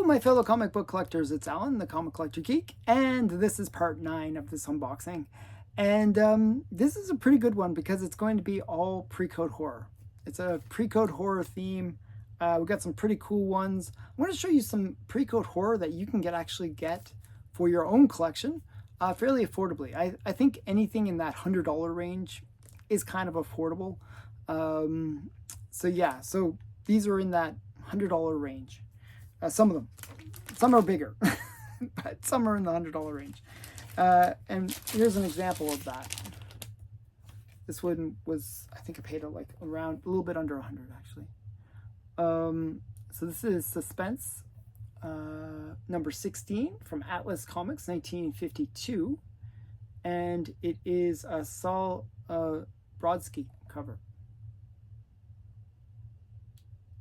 my fellow comic book collectors, it's Alan, the Comic Collector Geek, and this is part 9 of this unboxing. And this is a pretty good one because it's going to be all Precode horror. It's a Precode horror theme. We've got some pretty cool ones. I want to show you some Precode horror that you can actually get for your own collection fairly affordably. I think anything in that $100 range is kind of affordable. So yeah, so these are in that $100 range. Some of them. Some are bigger, but some are in the $100 range. And here's an example of that. This one was, I think I paid it like around a little bit under 100 actually. So this is Suspense number 16 from Atlas Comics, 1952. And it is a Saul Brodsky cover.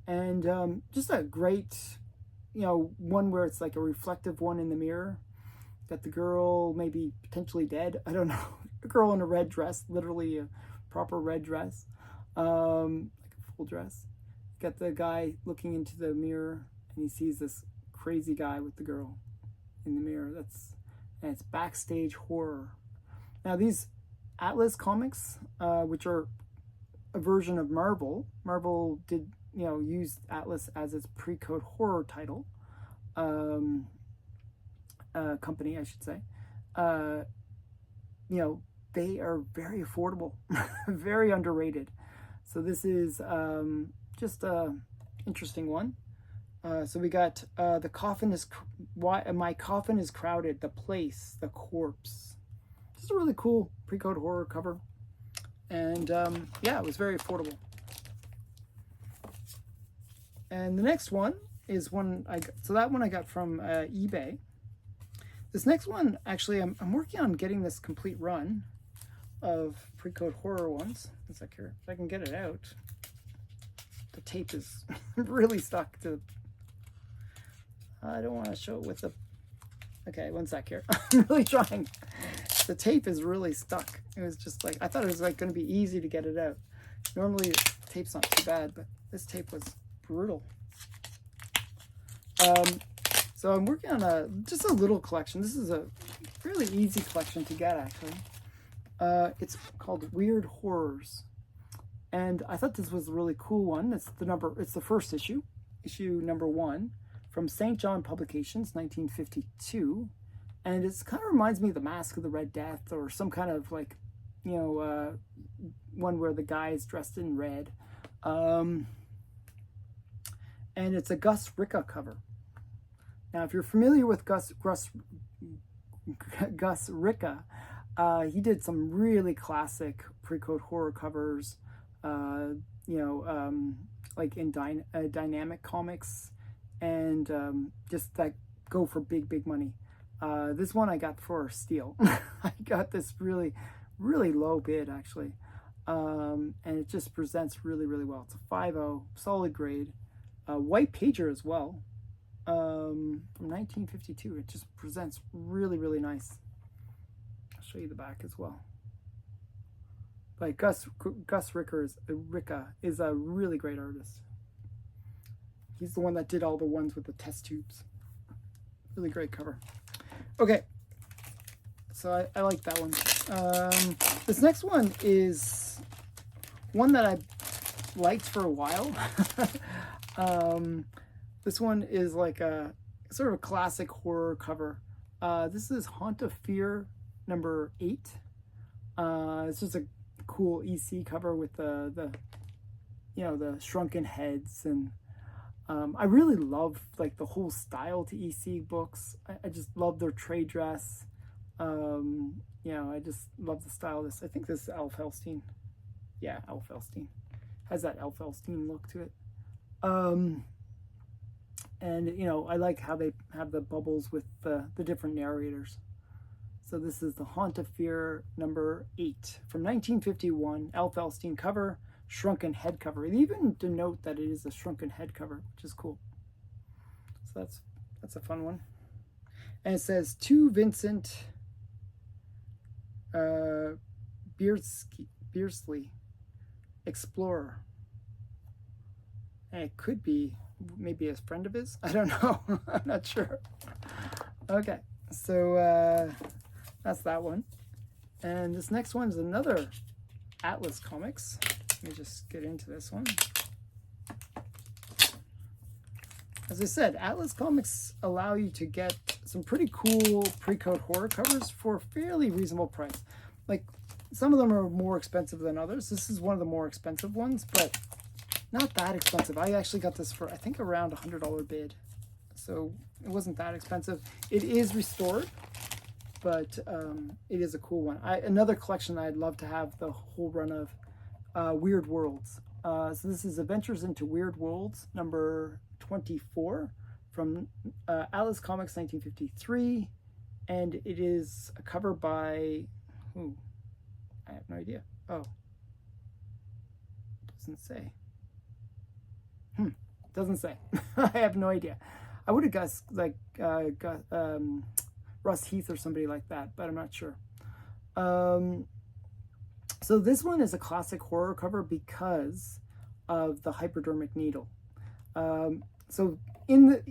And just a great, one where it's like a reflective one in the mirror. Got the girl maybe potentially dead. I don't know. A girl in a red dress, literally a proper red dress, like a full dress. Got the guy looking into the mirror and he sees this crazy guy with the girl in the mirror. And it's backstage horror. Now these Atlas comics, which are a version of Marvel did, use Atlas as its Precode horror title. Company, I should say. They are very affordable, very underrated. So this is just a interesting one. So we got the coffin is my coffin is crowded, the place, the corpse. Just a really cool Precode horror cover, and yeah, it was very affordable. And the next one is one so that one I got from eBay. This next one, actually, I'm working on getting this complete run of Precode horror ones. If I can get it out. The tape is really stuck to... I don't want to show it with the... Okay, one sec here. I'm really trying. The tape is really stuck. It was just like... I thought it was like going to be easy to get it out. Normally, tape's not too bad, but this tape was brutal. So I'm working on just a little collection. This is a really easy collection to get, actually. It's called Weird Horrors, and I thought this was a really cool one. It's the first issue number 1 from St. John Publications, 1952, and it kind of reminds me of The Mask of the Red Death, or some kind of like, one where the guy is dressed in red, and it's a Gus Ricka cover. Now, if you're familiar with Gus Ricka, he did some really classic Precode horror covers, like in Dynamic Comics, and just that go for big money. This one I got for a steal. I got this really low bid, actually, and it just presents really well. It's a 5.0, solid grade, white pager as well. From 1952. It just presents really nice. I'll show you the back as well. But Gus Ricka is a really great artist. He's the one that did all the ones with the test tubes. Really great cover. Okay, so I like that one. This next one is one that I liked for a while. This one is like a sort of a classic horror cover. This is Haunt of Fear number 8. It's just a cool EC cover with the shrunken heads, and I really love like the whole style to EC books. I just love their trade dress. I just love the style of this. I think this is Elf Elstein. Yeah, Elf Elstein. Has that Elf Elstein look to it. And, I like how they have the bubbles with the different narrators. So this is the Haunt of Fear number 8 from 1951, Elf Elstein cover, shrunken head cover. They even denote that it is a shrunken head cover, which is cool. So that's a fun one. And it says, to Vincent Beersley, Explorer. And it could be maybe a friend of his. I don't know. I'm not sure. Okay, so that's that one. And this next one is another Atlas Comics. Let me just get into this one. As I said, Atlas Comics allow you to get some pretty cool Precode horror covers for a fairly reasonable price. Like, some of them are more expensive than others. This is one of the more expensive ones, but not that expensive. I actually got this for, I think, around $100 bid. So it wasn't that expensive. It is restored, but it is a cool one. Another collection I'd love to have the whole run of Weird Worlds. So this is Adventures into Weird Worlds, number 24 from Atlas Comics 1953, and it is a cover by who? I have no idea. Oh, doesn't say. Doesn't say. I have no idea. I would have guessed like Russ Heath or somebody like that, but I'm not sure. So this one is a classic horror cover because of the hypodermic needle. So in the,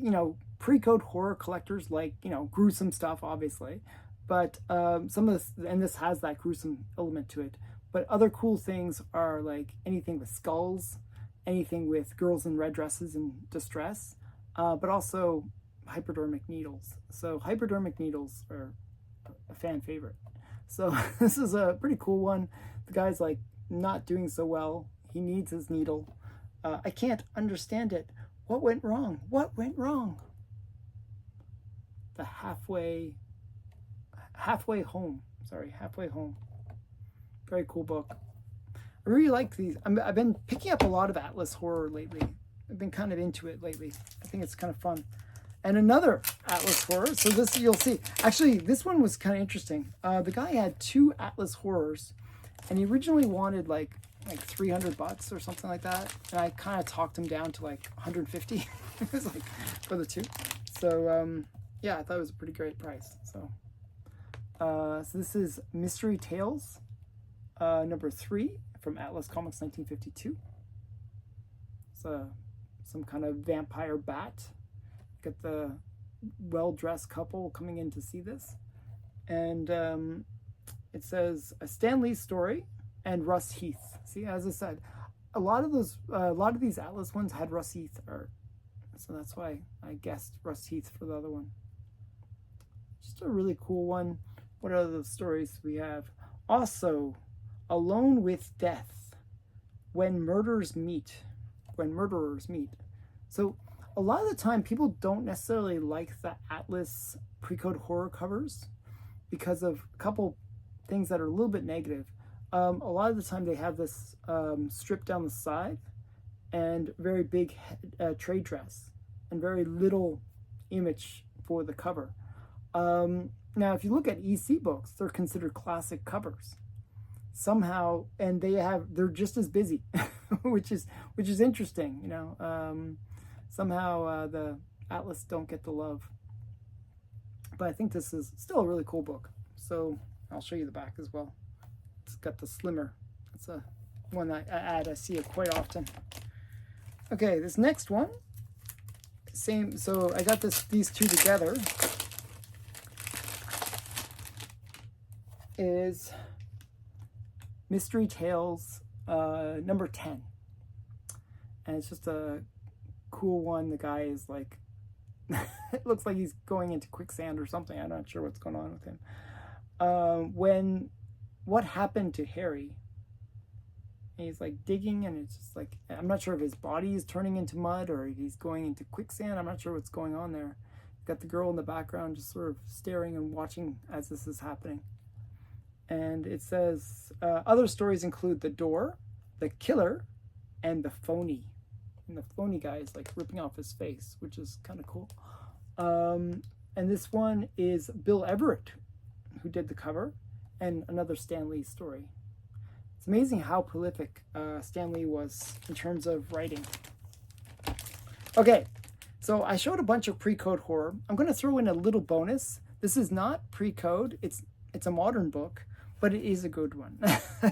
Precode horror collectors like, gruesome stuff, obviously, but some of this, and this has that gruesome element to it, but other cool things are like anything with skulls, anything with girls in red dresses in distress, but also hypodermic needles. So hypodermic needles are a fan favorite. So this is a pretty cool one. The guy's like not doing so well. He needs his needle. I can't understand it. What went wrong? What went wrong? The halfway home. Sorry, halfway home. Very cool book. I really like these. I've been picking up a lot of Atlas horror lately. I've been kind of into it lately. I think it's kind of fun. And another Atlas horror. So this, you'll see. Actually, this one was kind of interesting. The guy had 2 Atlas horrors, and he originally wanted like $300 or something like that, and I kind of talked him down to like 150. It was like for the 2. So yeah, I thought it was a pretty great price. So so this is Mystery Tales, number 3 from Atlas Comics 1952. So some kind of vampire bat. Got the well-dressed couple coming in to see this, and it says a Stan Lee story and Russ Heath. See, as I said, a lot of these Atlas ones had Russ Heath art, so that's why I guessed Russ Heath for the other one. Just a really cool one. What other stories we have? Also, Alone with Death, when murderers meet. So a lot of the time people don't necessarily like the Atlas Precode horror covers because of a couple things that are a little bit negative. A lot of the time they have this strip down the side and very big trade dress and very little image for the cover. Now, if you look at EC books, they're considered classic covers somehow, and they're just as busy, which is interesting. Somehow the Atlas don't get the love, but I think this is still a really cool book. So I'll show you the back as well. It's got the slimmer. It's a one that I see it quite often. Okay, this next one, same. So I got these 2 together. Is Mystery Tales number 10, and it's just a cool one. The guy is like it looks like he's going into quicksand or something. I'm not sure what's going on with him. What happened to Harry? And he's like digging, and it's just like, I'm not sure if his body is turning into mud or if he's going into quicksand. I'm not sure what's going on there. Got the girl in the background just sort of staring and watching as this is happening. And it says, other stories include The Door, The Killer, and The Phony. And the phony guy is like ripping off his face, which is kind of cool. And this one is Bill Everett, who did the cover, and another Stan Lee story. It's amazing how prolific Stan Lee was in terms of writing. Okay, so I showed a bunch of Precode horror. I'm going to throw in a little bonus. This is not Precode. It's a modern book, but it is a good one.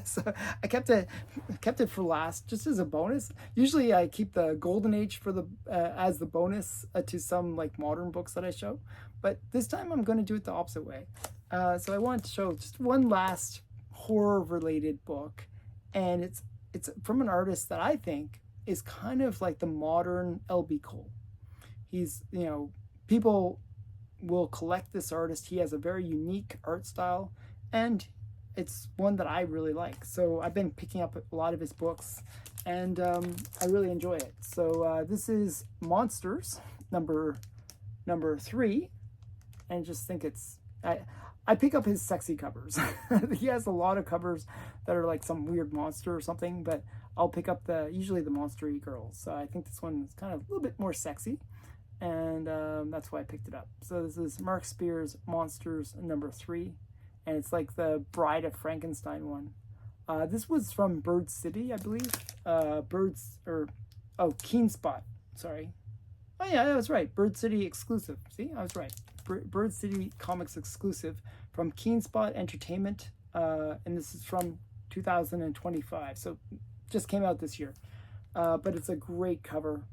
So I kept it for last, just as a bonus. Usually I keep the Golden Age for the as the bonus to some like modern books that I show, but this time I'm going to do it the opposite way. So I wanted to show just one last horror related book, and it's from an artist that I think is kind of like the modern L.B. Cole. He's, you know, people will collect this artist. He has a very unique art style, and it's one that I really like. So I've been picking up a lot of his books, and I really enjoy it. So this is Monsters, number 3, and just think it's I pick up his sexy covers. He has a lot of covers that are like some weird monster or something, but I'll pick up usually the monster-y girls. So I think this one is kind of a little bit more sexy, and that's why I picked it up. So this is Mark Spears' Monsters number 3, and it's like the Bride of Frankenstein one. This was from Bird City, I believe. Keen Spot, sorry. Oh yeah, I was right. Bird City exclusive. See, I was right. Bird City Comics exclusive from Keen Spot Entertainment, and this is from 2025. So just came out this year, but it's a great cover.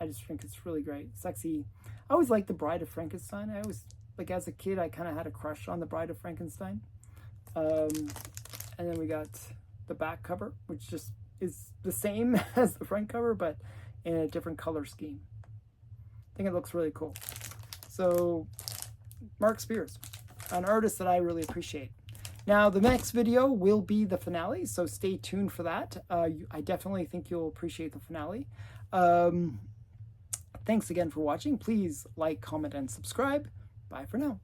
I just think it's really great, sexy. I always liked the Bride of Frankenstein. I always, like as a kid, I kind of had a crush on the Bride of Frankenstein. And then we got the back cover, which just is the same as the front cover, but in a different color scheme. I think it looks really cool. So Mark Spears, an artist that I really appreciate. Now the next video will be the finale, so stay tuned for that. I definitely think you'll appreciate the finale. Thanks again for watching. Please like, comment, and subscribe. Bye for now.